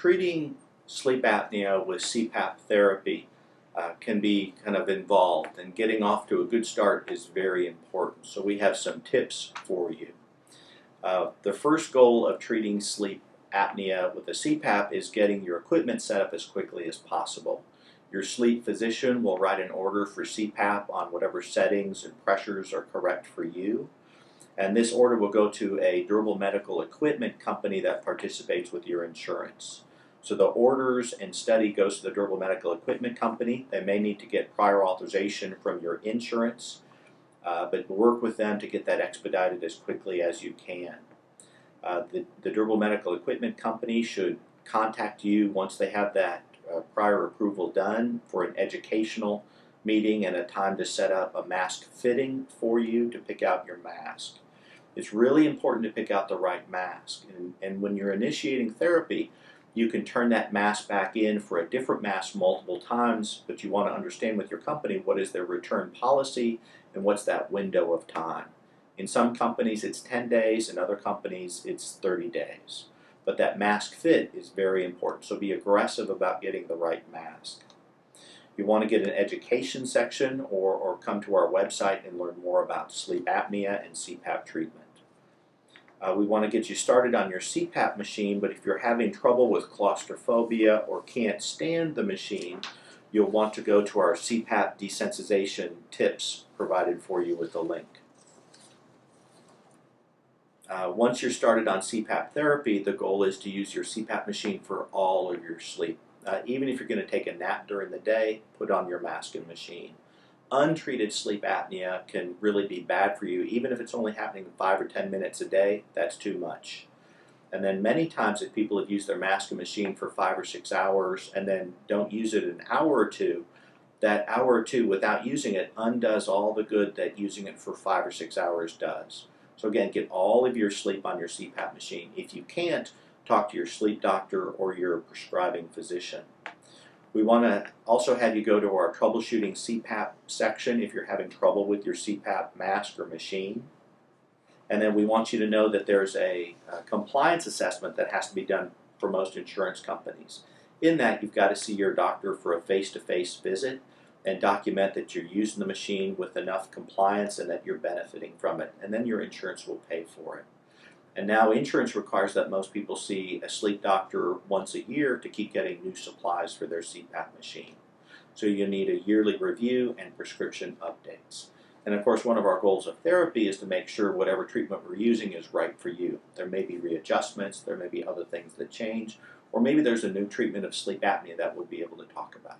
treating sleep apnea with CPAP therapy can be kind of involved, and getting off to a good start is very important. So we have some tips for you. The first goal of treating sleep apnea with a CPAP is getting your equipment set up as quickly as possible. Your sleep physician will write an order for CPAP on whatever settings and pressures are correct for you. And this order will go to a durable medical equipment company that participates with your insurance. So the orders and study goes to the durable medical equipment company. They may need to get prior authorization from your insurance, but work with them to get that expedited as quickly as you can. The durable medical equipment company should contact you once they have that prior approval done for an educational meeting and a time to set up a mask fitting for you to pick out your mask. It's really important to pick out the right mask, and when you're initiating therapy, you can turn that mask back in for a different mask multiple times, but you want to understand with your company what is their return policy and what's that window of time. In some companies it's 10 days, in other companies it's 30 days. But that mask fit is very important, so be aggressive about getting the right mask. You want to get an education section or come to our website and learn more about sleep apnea and CPAP treatment. We want to get you started on your CPAP machine, but if you're having trouble with claustrophobia or can't stand the machine, you'll want to go to our CPAP desensitization tips provided for you with the link. Once you're started on CPAP therapy, the goal is to use your CPAP machine for all of your sleep. Even if you're going to take a nap during the day, put on your mask and machine. Untreated sleep apnea can really be bad for you. Even if it's only happening 5 or 10 minutes a day, that's too much. And then many times if people have used their mask and machine for 5 or 6 hours and then don't use it an hour or two, that hour or two without using it undoes all the good that using it for 5 or 6 hours does. So again, get all of your sleep on your CPAP machine. If you can't, talk to your sleep doctor or your prescribing physician. We want to also have you go to our troubleshooting CPAP section if you're having trouble with your CPAP mask or machine. And then we want you to know that there's a compliance assessment that has to be done for most insurance companies. In that, you've got to see your doctor for a face-to-face visit and document that you're using the machine with enough compliance and that you're benefiting from it. And then your insurance will pay for it. And now insurance requires that most people see a sleep doctor once a year to keep getting new supplies for their CPAP machine. So you need a yearly review and prescription updates. And of course, one of our goals of therapy is to make sure whatever treatment we're using is right for you. There may be readjustments, there may be other things that change, or maybe there's a new treatment of sleep apnea that we'll be able to talk about.